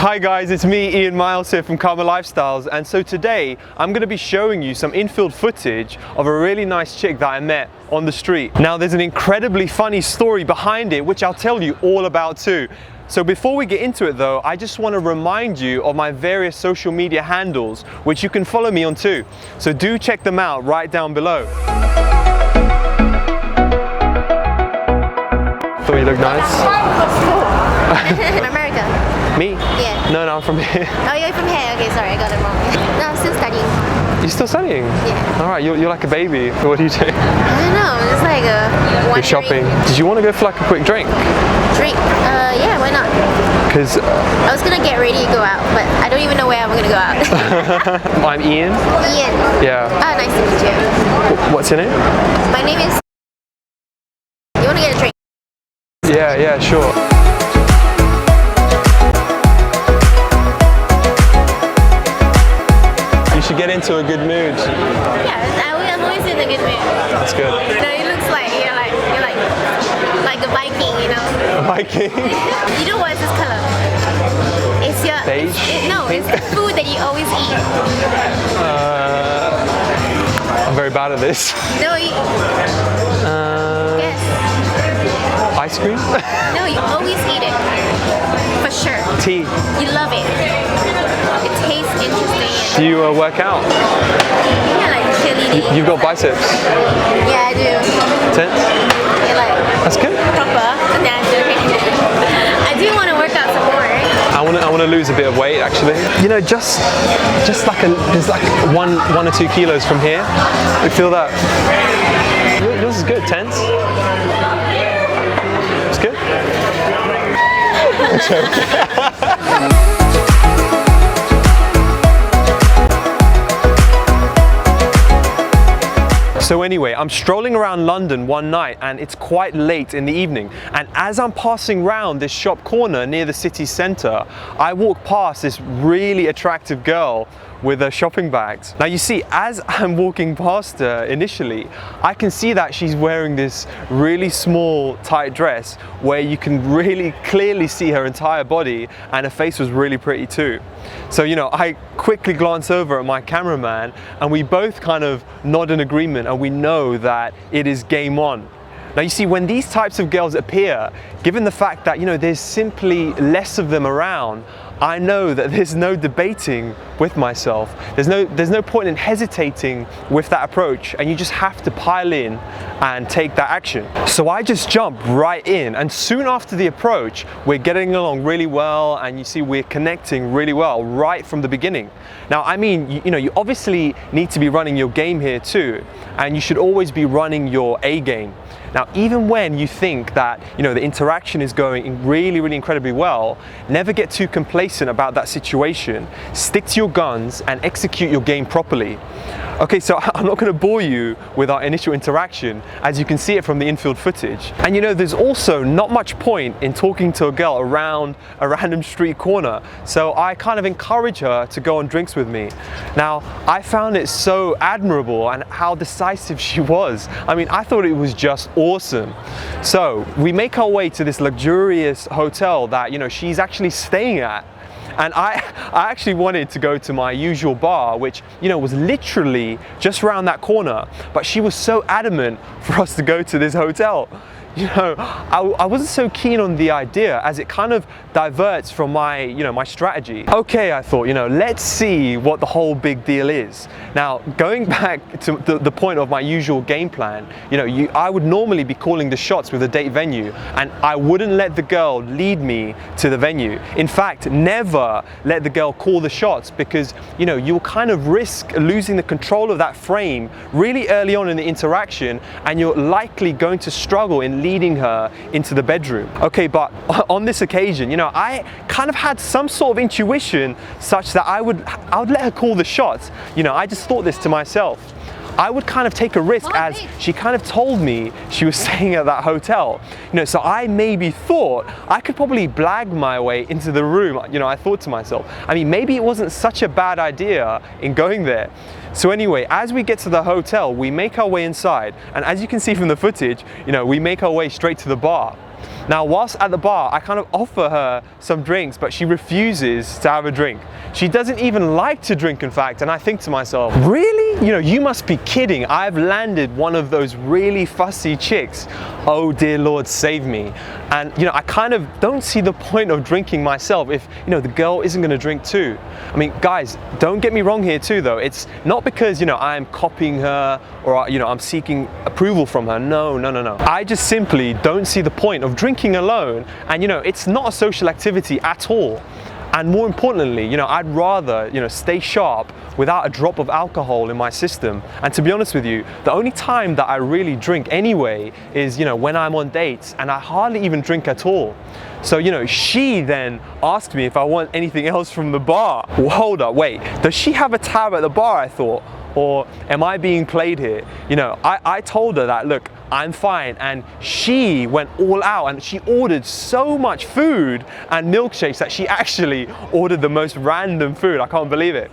Hi guys, it's me, Ian Miles here from Carpe Lifestyles, and so today I'm going to be showing you some infield footage of a really nice chick that I met on the street. Now there's an incredibly funny story behind it which I'll tell you all about too. So before we get into it though, I just want to remind you of my various social media handles which you can follow me on too. So do check them out right down below. Thought you looked nice. From America? Me? Yeah. No, I'm from here. Oh, you're from here? Okay, sorry, I got it wrong. No, I'm still studying. You're still studying? Yeah. Alright, you're like a baby. What do you do? I don't know, it's like a You're shopping. Did you want to go for like a quick drink? Drink? Yeah, why not? Because I was gonna get ready to go out, but I don't even know where I'm gonna go out. I'm Ian. Ian? Yeah. Oh, nice to meet you. What's your name? My name is... You wanna get a drink? Yeah, sure. You should get into a good mood. Yeah, I'm always in a good mood. That's good. You know, it looks like you're like a Viking, you know? A Viking? You know what is this color? It's your... Beige? It's the food that you always eat. I'm very bad at this. No, you... Yes. Ice cream? No, you always eat it. For sure. Tea. You love it. It tastes interesting. Do you work out? Yeah, like cheerleading. You've got biceps. Yeah, I do. Tense? Yeah, like That's good. proper. Nah, I'm joking. I do want to work out some more. I want to lose a bit of weight actually. You know, just like there's like one or 2 kilos from here. You feel that? Yours is good. Tense? It's good. So anyway, I'm strolling around London one night and it's quite late in the evening, and as I'm passing round this shop corner near the city centre, I walk past this really attractive girl with her shopping bags. Now you see, as I'm walking past her initially, I can see that she's wearing this really small tight dress where you can really clearly see her entire body, and her face was really pretty too. So you know, I quickly glance over at my cameraman and we both kind of nod in agreement, and we know that it is game on. Now you see, when these types of girls appear, given the fact that, you know, there's simply less of them around, I know that there's no debating with myself. There's no point in hesitating with that approach, and you just have to pile in and take that action. So I just jump right in, and soon after the approach, we're getting along really well, and you see we're connecting really well right from the beginning. Now, I mean, you know, you obviously need to be running your game here too, and you should always be running your A game. Now, even when you think that, you know, the interaction is going really incredibly well, never get too complacent about that situation. Stick to your guns and execute your game properly. Okay, so I'm not going to bore you with our initial interaction, as you can see it from the infield footage. And you know, there's also not much point in talking to a girl around a random street corner, so I kind of encourage her to go on drinks with me. Now, I found it so admirable and how decisive she was. I mean, I thought it was just awesome. So we make our way to this luxurious hotel that, you know, she's actually staying at. And I actually wanted to go to my usual bar, which, you know, was literally just around that corner, but she was so adamant for us to go to this hotel. You know, I wasn't so keen on the idea, as it kind of diverts from my, you know, my strategy. Okay, I thought, you know, let's see what the whole big deal is. Now, going back to the point of my usual game plan, you know, I would normally be calling the shots with a date venue, and I wouldn't let the girl lead me to the venue. In fact, never let the girl call the shots, because, you know, you'll kind of risk losing the control of that frame really early on in the interaction, and you're likely going to struggle in leading her into the bedroom. Okay, but on this occasion, you know, I kind of had some sort of intuition such that I would let her call the shots. You know, I just thought this to myself. I would kind of take a risk, as she kind of told me she was staying at that hotel. You know, so I maybe thought I could probably blag my way into the room. You know, I thought to myself, I mean, maybe it wasn't such a bad idea in going there. So anyway, as we get to the hotel, we make our way inside, and as you can see from the footage, you know, we make our way straight to the bar. Now, whilst at the bar, I kind of offer her some drinks, but she refuses to have a drink. She doesn't even like to drink, in fact, and I think to myself, really? You know, you must be kidding. I've landed one of those really fussy chicks. Oh dear Lord, save me. And you know, I kind of don't see the point of drinking myself if, you know, the girl isn't gonna drink too. I mean, guys, don't get me wrong here too though. It's not because, you know, I'm copying her or, you know, I'm seeking approval from her. No. I just simply don't see the point of drinking alone. And you know, it's not a social activity at all. And more importantly, you know, I'd rather, you know, stay sharp without a drop of alcohol in my system. And to be honest with you, the only time that I really drink anyway is, you know, when I'm on dates, and I hardly even drink at all. So, you know, she then asked me if I want anything else from the bar. Well, hold up, wait, does she have a tab at the bar, I thought? Or am I being played here? You know, I told her that, look, I'm fine, and she went all out and she ordered so much food and milkshakes that she actually ordered the most random food. I can't believe it.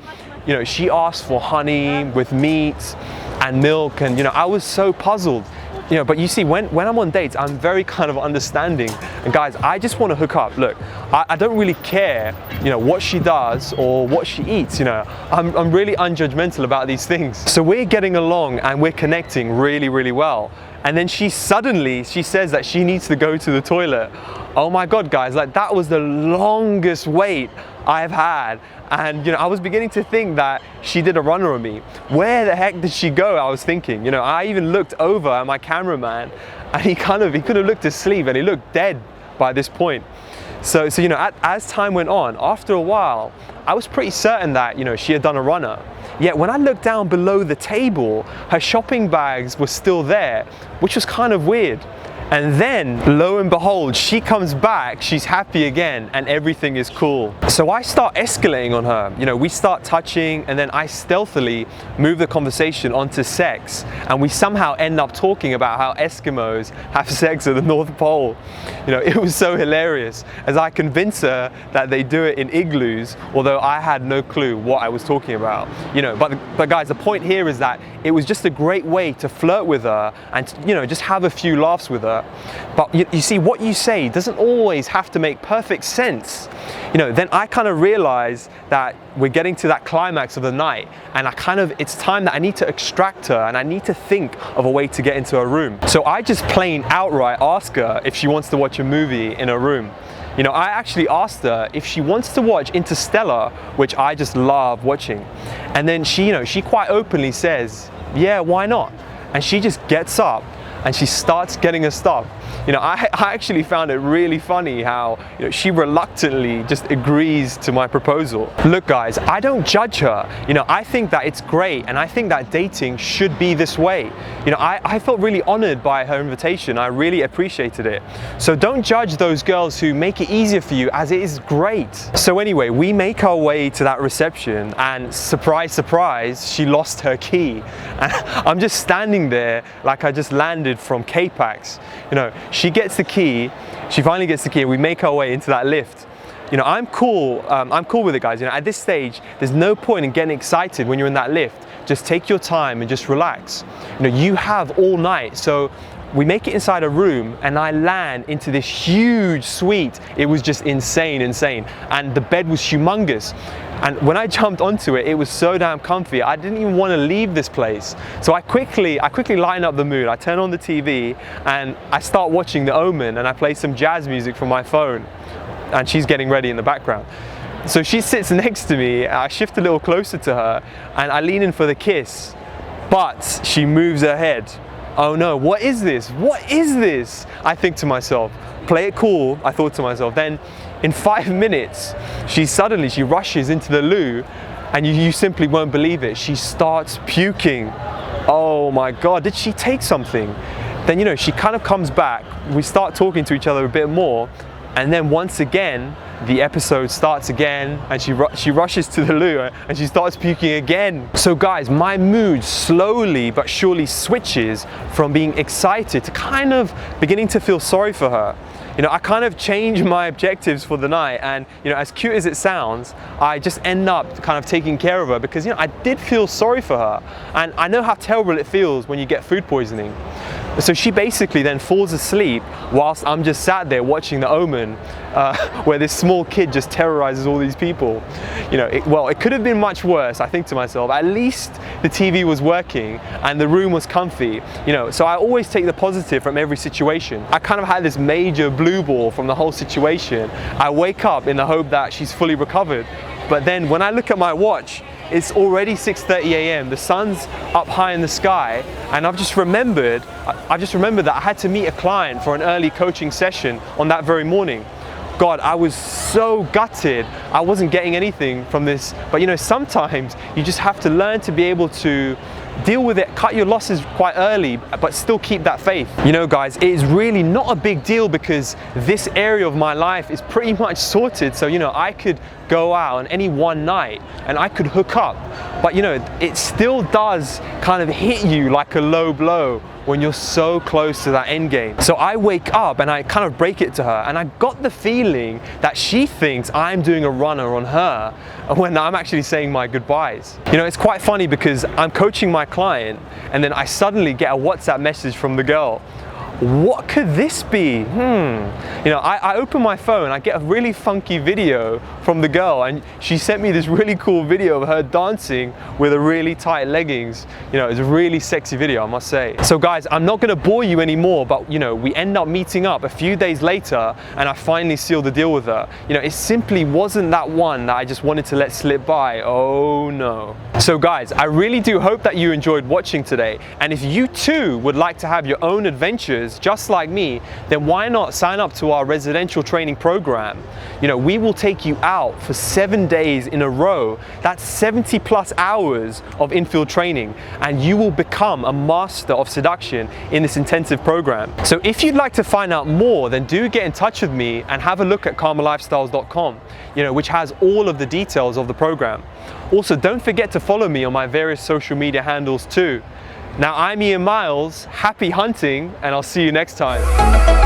You know, she asked for honey with meat and milk, and you know, I was so puzzled. You know, but you see, when I'm on dates, I'm very kind of understanding. And guys, I just want to hook up. Look, I don't really care, you know, what she does or what she eats, you know. I'm really unjudgmental about these things. So we're getting along and we're connecting really, really well. And then she says that she needs to go to the toilet. Oh my God, guys, like that was the longest wait I've had. And you know, I was beginning to think that she did a runner on me. Where the heck did she go? I was thinking, you know, I even looked over at my cameraman and he could have looked asleep and he looked dead by this point. So you know, as time went on, after a while, I was pretty certain that, you know, she had done a runner. Yet when I looked down below the table, her shopping bags were still there, which was kind of weird. And then, lo and behold, she comes back, she's happy again, and everything is cool. So I start escalating on her. You know, we start touching, and then I stealthily move the conversation onto sex, and we somehow end up talking about how Eskimos have sex at the North Pole. You know, it was so hilarious, as I convince her that they do it in igloos, although I had no clue what I was talking about. You know, but guys, the point here is that it was just a great way to flirt with her and, you know, just have a few laughs with her. But you see, what you say doesn't always have to make perfect sense. You know, then I kind of realized that we're getting to that climax of the night, and it's time that I need to extract her and I need to think of a way to get into her room. So I just plain outright ask her if she wants to watch a movie in her room. You know, I actually asked her if she wants to watch Interstellar, which I just love watching. And then she, you know, she quite openly says, yeah, why not? And she just gets up and she starts getting her stuff. You know, I actually found it really funny how, you know, she reluctantly just agrees to my proposal. Look guys, I don't judge her. You know, I think that it's great, and I think that dating should be this way. You know, I felt really honored by her invitation. I really appreciated it. So don't judge those girls who make it easier for you, as it is great. So anyway, we make our way to that reception, and surprise, surprise, she lost her key. And I'm just standing there like I just landed from K-Pax. You know, she finally gets the key, and we make our way into that lift. You know, I'm cool with it, guys. You know, at this stage, there's no point in getting excited when you're in that lift. Just take your time and just relax. You know, you have all night. So we make it inside a room, and I land into this huge suite. It was just insane. And the bed was humongous. And when I jumped onto it, it was so damn comfy. I didn't even want to leave this place. So I quickly lighten up the mood. I turn on the TV and I start watching The Omen, and I play some jazz music from my phone. And she's getting ready in the background. So she sits next to me, I shift a little closer to her, and I lean in for the kiss. But she moves her head. Oh no, what is this? What is this? I think to myself. Play it cool, I thought to myself. Then in 5 minutes, she rushes into the loo, and you simply won't believe it. She starts puking. Oh my God, did she take something? Then, you know, she kind of comes back. We start talking to each other a bit more. And then once again, the episode starts again, and she rushes to the loo and she starts puking again. So guys, my mood slowly but surely switches from being excited to kind of beginning to feel sorry for her. You know, I kind of change my objectives for the night, and you know, as cute as it sounds, I just end up kind of taking care of her because, you know, I did feel sorry for her, and I know how terrible it feels when you get food poisoning. So she basically then falls asleep whilst I'm just sat there watching The Omen, where this small kid just terrorizes all these people. You know, it could have been much worse, I think to myself. At least the TV was working and the room was comfy. You know, so I always take the positive from every situation. I kind of had this major blue ball from the whole situation. I wake up in the hope that she's fully recovered. But then when I look at my watch, it's already 6:30 a.m. The sun's up high in the sky, and I've just remembered that I had to meet a client for an early coaching session on that very morning. God, I was so gutted. I wasn't getting anything from this. But you know, sometimes you just have to learn to be able to deal with it, cut your losses quite early, but still keep that faith. You know, guys, it is really not a big deal because this area of my life is pretty much sorted. So, you know, I could go out on any one night and I could hook up. But, you know, it still does kind of hit you like a low blow when you're so close to that end game. So I wake up and I kind of break it to her, and I got the feeling that she thinks I'm doing a runner on her when I'm actually saying my goodbyes. You know, it's quite funny because I'm coaching my client and then I suddenly get a WhatsApp message from the girl. What could this be? You know, I open my phone, I get a really funky video from the girl, and she sent me this really cool video of her dancing with a really tight leggings. You know, it's a really sexy video, I must say. So guys, I'm not gonna bore you anymore, but you know, we end up meeting up a few days later and I finally sealed the deal with her. You know, it simply wasn't that one that I just wanted to let slip by. Oh no. So guys, I really do hope that you enjoyed watching today, and if you too would like to have your own adventures just like me, then why not sign up to our residential training program? You know, we will take you out for 7 days in a row. That's 70+ hours of infield training, and you will become a master of seduction in this intensive program. So if you'd like to find out more, then do get in touch with me and have a look at karmalifestyles.com, you know, which has all of the details of the program. Also, don't forget to follow me on my various social media handles too. Now, I'm Ian Miles, happy hunting, and I'll see you next time.